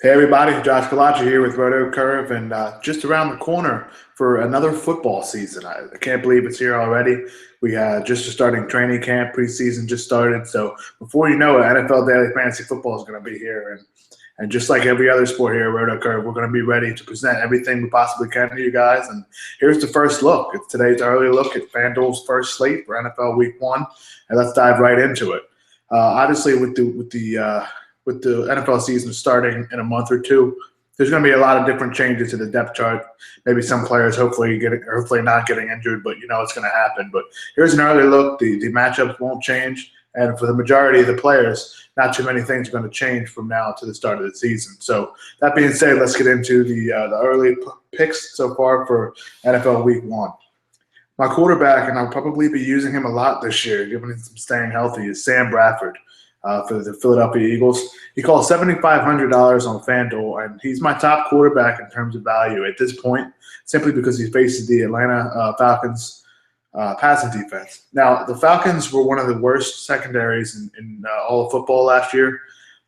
Hey everybody, Josh Collacchi here with Roto Curve, and just around the corner for another football season. I can't believe it's here already. We just starting training camp, preseason just started. So before you know it, NFL Daily Fantasy Football is going to be here, and just like every other sport here at Roto Curve, we're going to be ready to present everything we possibly can to you guys. And here's the first look. It's today's early look at FanDuel's first slate for NFL Week 1, and let's dive right into it. Obviously, with the NFL season starting in a month or two, there's going to be a lot of different changes to the depth chart. Maybe some players hopefully not getting injured, but you know it's going to happen. But here's an early look. The matchups won't change, and for the majority of the players, not too many things are going to change from now to the start of the season. So that being said, let's get into the early picks so far for NFL Week 1. My quarterback, and I'll probably be using him a lot this year, given him staying healthy, is Sam Bradford. For the Philadelphia Eagles. He costs $7,500 on FanDuel, and he's my top quarterback in terms of value at this point, simply because he faces the Atlanta Falcons passing defense. Now, the Falcons were one of the worst secondaries in all of football last year.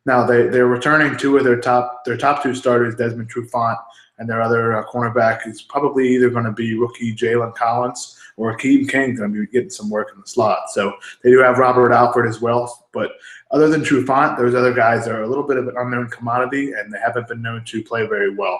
Now, they're returning two of their top two starters, Desmond Trufant, and their other cornerback is probably either going to be rookie Jalen Collins or Akeem King going to be getting some work in the slot. So they do have Robert Alford as well, but other than Trufant, those other guys are a little bit of an unknown commodity, and they haven't been known to play very well.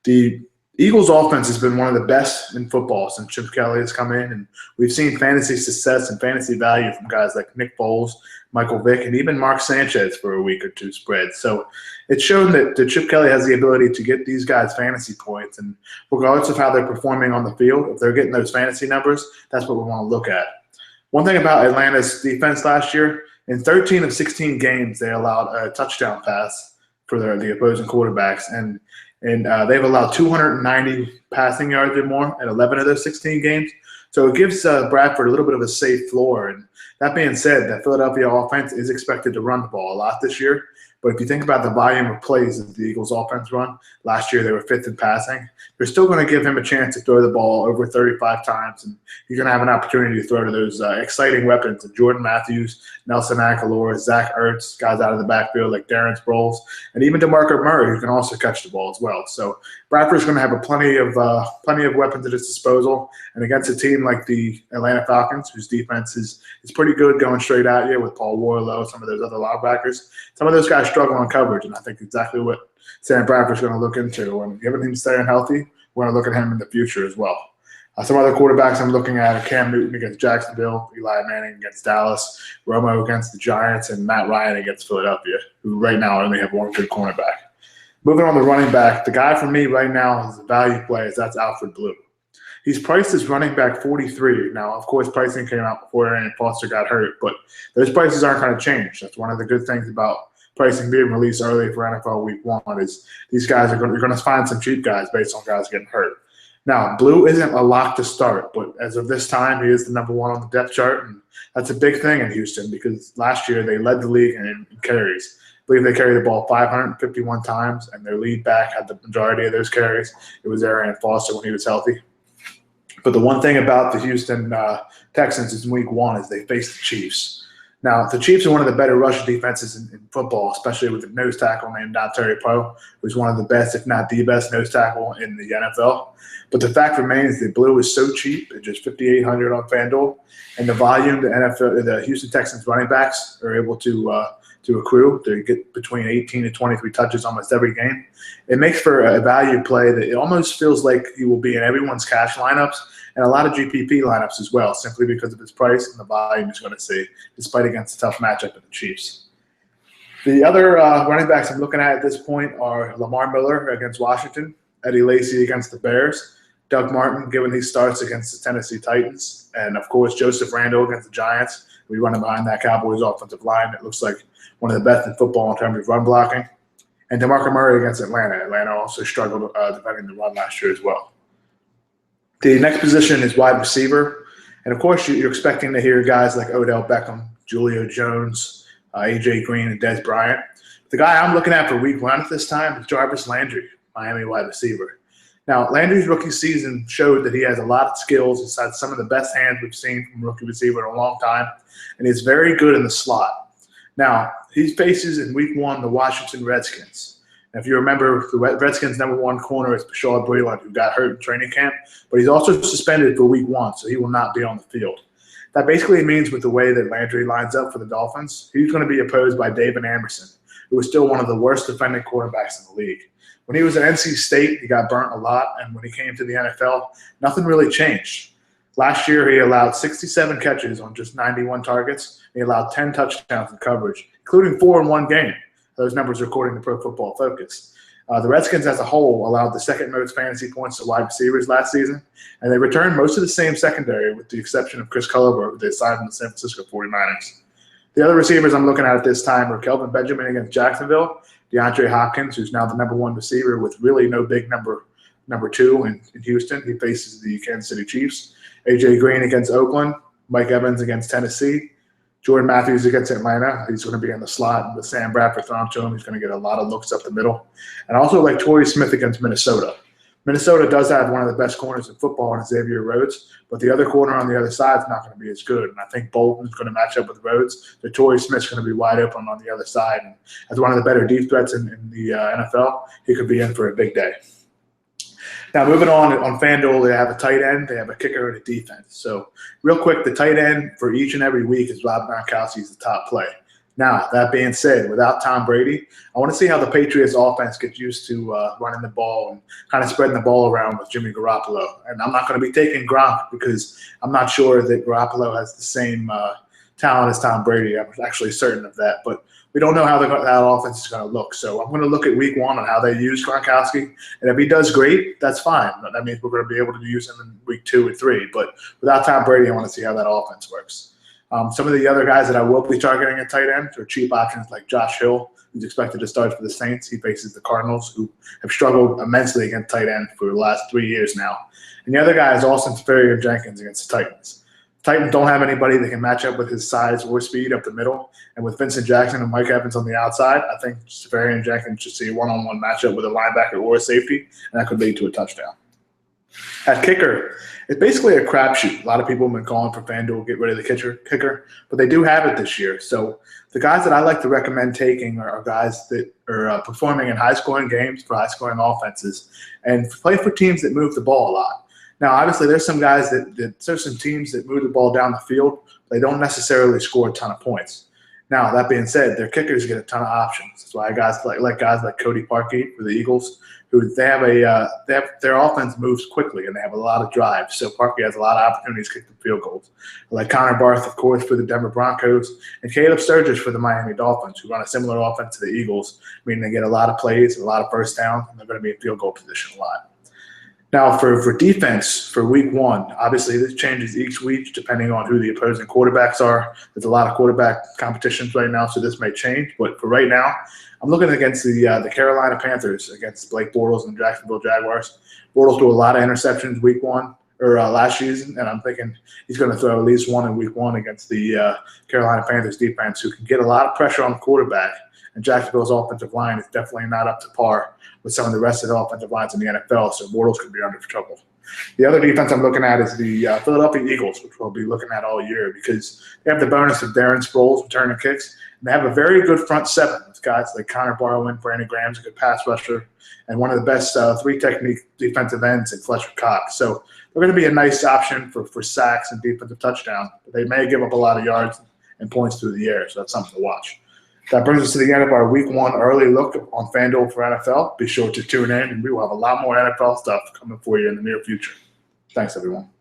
The Eagles' offense has been one of the best in football since Chip Kelly has come in, and we've seen fantasy success and fantasy value from guys like Nick Foles, Michael Vick, and even Mark Sanchez for a week or two spread. So it's shown that Chip Kelly has the ability to get these guys fantasy points, and regardless of how they're performing on the field, if they're getting those fantasy numbers, that's what we want to look at. One thing about Atlanta's defense last year, in 13 of 16 games, they allowed a touchdown pass for the opposing quarterbacks, and they've allowed 290 passing yards or more in 11 of those 16 games. So it gives Bradford a little bit of a safe floor. And that being said, the Philadelphia offense is expected to run the ball a lot this year. But if you think about the volume of plays that the Eagles offense run, last year they were 5th in passing. They're still going to give him a chance to throw the ball over 35 times, and he's going to have an opportunity to throw to those exciting weapons of Jordan Matthews, Nelson Aguilar, Zach Ertz, guys out of the backfield like Darren Sproles, and even DeMarco Murray, who can also catch the ball as well. So Bradford's going to have plenty of weapons at his disposal, and against a team like the Atlanta Falcons, whose defense is pretty good going straight at you with Paul Warlow, some of those other linebackers. Some of those guys struggle on coverage, and I think exactly what Sam Bradford's going to look into. And given him staying healthy, we're going to look at him in the future as well. Some other quarterbacks I'm looking at are Cam Newton against Jacksonville, Eli Manning against Dallas, Romo against the Giants, and Matt Ryan against Philadelphia, who right now only have one good cornerback. Moving on to running back, the guy for me right now is a value play, that's Alfred Blue. He's priced as running back 43. Now, of course, pricing came out before Arian Foster got hurt, but those prices aren't going to change. That's one of the good things about pricing being released early for NFL Week 1 is these guys you're going to find some cheap guys based on guys getting hurt. Now, Blue isn't a lock to start, but as of this time, he is the number 1 on the depth chart, and that's a big thing in Houston because last year they led the league in carries. I believe they carried the ball 551 times, and their lead back had the majority of those carries. It was Arian Foster when he was healthy. But the one thing about the Houston Texans is in Week 1 is they face the Chiefs. Now, the Chiefs are one of the better rush defenses in football, especially with the nose tackle named Terry Poe, who's one of the best, if not the best, nose tackle in the NFL. But the fact remains that Blue is so cheap at just $5,800 on FanDuel, and the volume the Houston Texans running backs are able to accrue. They get between 18 to 23 touches almost every game. It makes for a value play that it almost feels like he will be in everyone's cash lineups and a lot of GPP lineups as well, simply because of his price and the volume he's going to see, despite against a tough matchup of the Chiefs. The other running backs I'm looking at this point are Lamar Miller against Washington, Eddie Lacy against the Bears, Doug Martin, given he starts against the Tennessee Titans, and, of course, Joseph Randle against the Giants. We run behind that Cowboys offensive line. It looks like one of the best in football in terms of run blocking. And DeMarco Murray against Atlanta. Atlanta also struggled defending the run last year as well. The next position is wide receiver. And, of course, you're expecting to hear guys like Odell Beckham, Julio Jones, A.J. Green, and Dez Bryant. The guy I'm looking at for Week 1 at this time is Jarvis Landry, Miami wide receiver. Now, Landry's rookie season showed that he has a lot of skills. He's had some of the best hands we've seen from a rookie receiver in a long time, and he's very good in the slot. Now, he faces in Week 1 the Washington Redskins. And if you remember, the Redskins' #1 corner is Bashard Breeland, who got hurt in training camp, but he's also suspended for week 1, so he will not be on the field. That basically means with the way that Landry lines up for the Dolphins, he's going to be opposed by David Anderson, who is still one of the worst defending quarterbacks in the league. When he was at NC State, he got burnt a lot, and when he came to the NFL, nothing really changed. Last year, he allowed 67 catches on just 91 targets. He allowed 10 touchdowns in coverage, including 4 in one game. Those numbers are according to Pro Football Focus. The Redskins as a whole allowed the second most fantasy points to wide receivers last season, and they returned most of the same secondary with the exception of Chris Culliver, who they signed from the San Francisco 49ers. The other receivers I'm looking at this time are Kelvin Benjamin against Jacksonville, DeAndre Hopkins, who's now the #1 receiver with really no big number 2 in Houston. He faces the Kansas City Chiefs. A.J. Green against Oakland, Mike Evans against Tennessee, Jordan Matthews against Atlanta. He's going to be in the slot with Sam Bradford thrown to him. He's going to get a lot of looks up the middle. And also like Torrey Smith against Minnesota. Minnesota does have one of the best corners in football in Xavier Rhodes, but the other corner on the other side is not going to be as good. And I think Bolton's going to match up with Rhodes. So Torrey Smith's going to be wide open on the other side. And as one of the better deep threats in the NFL, he could be in for a big day. Now, moving on FanDuel, they have a tight end, they have a kicker, and a defense. So real quick, the tight end for each and every week is Rob Gronkowski's the top play. Now, that being said, without Tom Brady, I want to see how the Patriots offense gets used to running the ball and kind of spreading the ball around with Jimmy Garoppolo. And I'm not going to be taking Gronk because I'm not sure that Garoppolo has the same talent as Tom Brady. I'm actually certain of that. But we don't know how that offense is going to look. So I'm going to look at week 1 on how they use Gronkowski. And if he does great, that's fine. That means we're going to be able to use him in week 2 or 3. But without Tom Brady, I want to see how that offense works. Some of the other guys that I will be targeting at tight end are cheap options like Josh Hill, who's expected to start for the Saints. He faces the Cardinals, who have struggled immensely against tight end for the last 3 years now. And the other guy is Austin Seferian-Jenkins against the Titans. Titans don't have anybody that can match up with his size or speed up the middle. And with Vincent Jackson and Mike Evans on the outside, I think Seferian-Jenkins should see a one-on-one matchup with a linebacker or a safety, and that could lead to a touchdown. At kicker, it's basically a crapshoot. A lot of people have been calling for FanDuel to get rid of the kicker, but they do have it this year. So the guys that I like to recommend taking are guys that are performing in high-scoring games for high-scoring offenses and play for teams that move the ball a lot. Now, obviously, there's some guys there's some teams that move the ball down the field, but they don't necessarily score a ton of points. Now, that being said, their kickers get a ton of options. That's why guys like Cody Parkey for the Eagles, who their offense moves quickly and they have a lot of drives. So Parkey has a lot of opportunities to kick the field goals. Like Connor Barth, of course, for the Denver Broncos, and Caleb Sturgis for the Miami Dolphins, who run a similar offense to the Eagles, meaning they get a lot of plays, a lot of first downs, and they're going to be in field goal position a lot. Now, for defense, for week 1, obviously this changes each week depending on who the opposing quarterbacks are. There's a lot of quarterback competitions right now, so this may change. But for right now, I'm looking against the Carolina Panthers against Blake Bortles and the Jacksonville Jaguars. Bortles threw a lot of interceptions week 1 or last season, and I'm thinking he's going to throw at least 1 in week 1 against the Carolina Panthers defense, who can get a lot of pressure on the quarterback. And Jacksonville's offensive line is definitely not up to par with some of the rest of the offensive lines in the NFL, so Bortles could be under trouble. The other defense I'm looking at is the Philadelphia Eagles, which we'll be looking at all year because they have the bonus of Darren Sproles returning kicks, and they have a very good front seven with guys like Connor Barwin, Brandon Graham's a good pass rusher, and one of the best 3-technique defensive ends in Fletcher Cox. So they're going to be a nice option for sacks and defensive touchdowns, but they may give up a lot of yards and points through the air, so that's something to watch. That brings us to the end of our week 1 early look on FanDuel for NFL. Be sure to tune in, and we will have a lot more NFL stuff coming for you in the near future. Thanks, everyone.